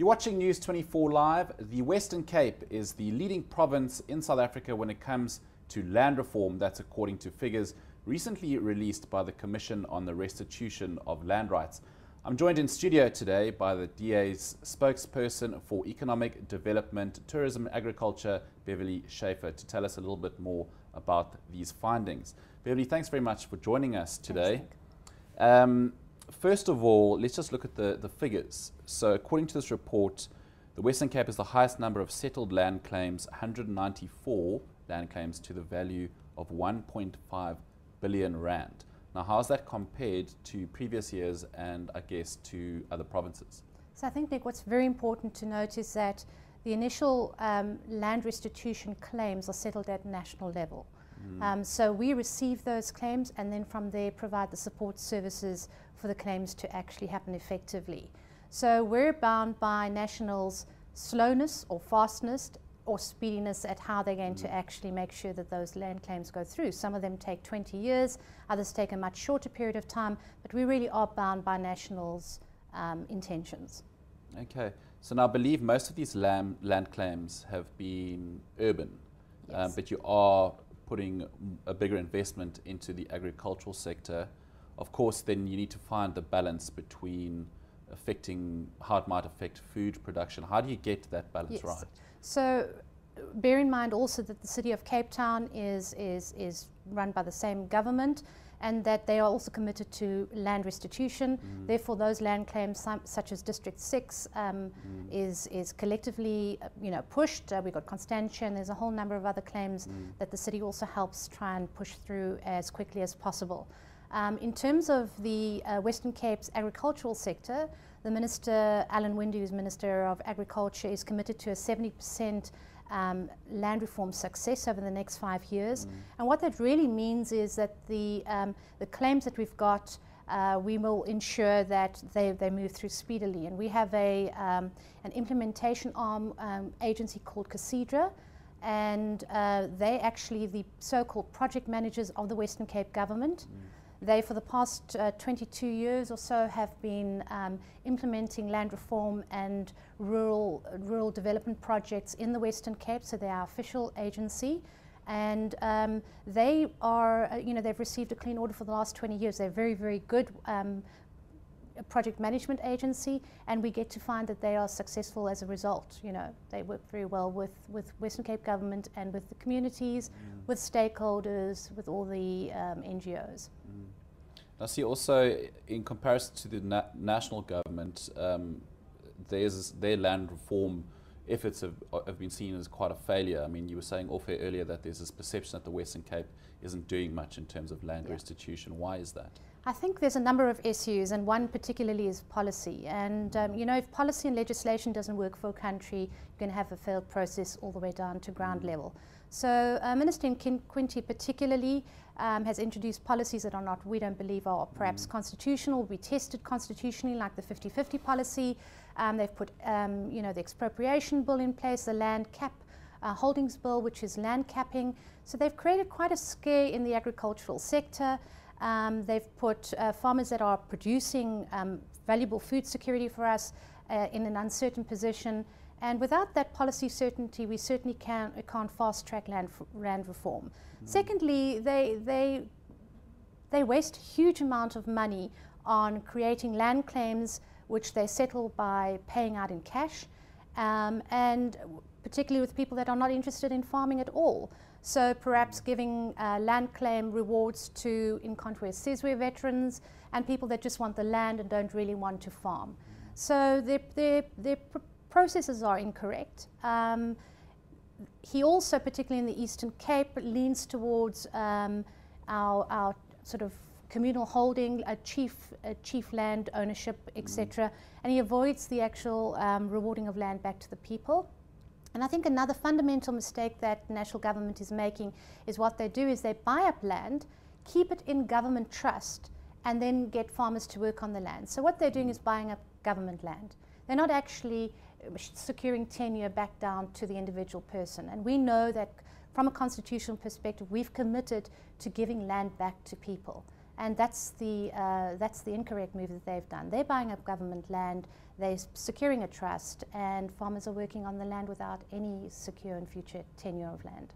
You're watching News 24 Live. The Western Cape is the leading province in South Africa when it comes to land reform. That's according to figures recently released by the Commission on the Restitution of Land Rights. I'm joined in studio today by the DA's spokesperson for Economic Development, Tourism and Agriculture, Beverly Schaefer, to tell us a little bit more about these findings. Beverly, thanks very much for joining us today. First of all, let's just look at the figures. So according to this report, the Western Cape has the highest number of settled land claims, 194 land claims to the value of 1.5 billion rand. Now, how is that compared to previous years and I guess to other provinces? So I think, Nick, what's very important to note is that the initial land restitution claims are settled at national level. So we receive those claims and then from there provide the support services for the claims to actually happen effectively. So we're bound by nationals' slowness or fastness or speediness at how they're going to actually make sure that those land claims go through. Some of them take 20 years, others take a much shorter period of time, but we really are bound by nationals' intentions. Okay, so now I believe most of these land claims have been urban, Yes. but you are putting a bigger investment into the agricultural sector. Of course, then you need to find the balance between how it might affect food production. How do you get that balance right? So bear in mind also that the City of Cape Town is run by the same government and that they are also committed to land restitution. Therefore, those land claims, such as District 6, is collectively pushed. We've got Constantia, and there's a whole number of other claims that the city also helps try and push through as quickly as possible. In terms of the Western Cape's agricultural sector, the Minister, Alan Winde, who's Minister of Agriculture, is committed to a 70% land reform success over the next 5 years. And what that really means is that the claims that we've got, we will ensure that they move through speedily. And we have an implementation arm agency called Casidra, and they actually the so-called project managers of the Western Cape government. They, for the past 22 years or so, have been implementing land reform and rural development projects in the Western Cape, so they are our official agency. And they are, they've received a clean order for the last 20 years. They're very, very good project management agency, and we get to find that they are successful as a result. They work very well with Western Cape government and with the communities, with stakeholders, with all the NGOs. I see also, in comparison to the national government, their land reform efforts have been seen as quite a failure. I mean, you were saying off-air earlier that there's this perception that the Western Cape isn't doing much in terms of land restitution. Why is that? I think there's a number of issues, and one particularly is policy. And if policy and legislation doesn't work for a country, you're going to have a failed process all the way down to ground level. So Minister Nkwinti particularly has introduced policies that we don't believe are perhaps constitutional, be tested constitutionally, like the 50-50 policy. They've put the expropriation bill in place, the land cap holdings bill, which is land capping. So they've created quite a scare in the agricultural sector. They've put farmers that are producing valuable food security for us in an uncertain position. And without that policy certainty, we certainly can't fast-track land reform. Secondly, they waste a huge amount of money on creating land claims which they settle by paying out in cash, and particularly with people that are not interested in farming at all. So perhaps giving land claim rewards to Inkantwe Sizwe veterans and people that just want the land and don't really want to farm. So their processes are incorrect. He also, particularly in the Eastern Cape, leans towards our sort of communal holding, a chief land ownership, etc. And he avoids the actual rewarding of land back to the people. And I think another fundamental mistake that the national government is making is what they do is they buy up land, keep it in government trust, and then get farmers to work on the land. So what they're doing is buying up government land. They're not actually securing tenure back down to the individual person. And we know that from a constitutional perspective, we've committed to giving land back to people. And that's the incorrect move that they've done. They're buying up government land, they're securing a trust, and farmers are working on the land without any secure and future tenure of land.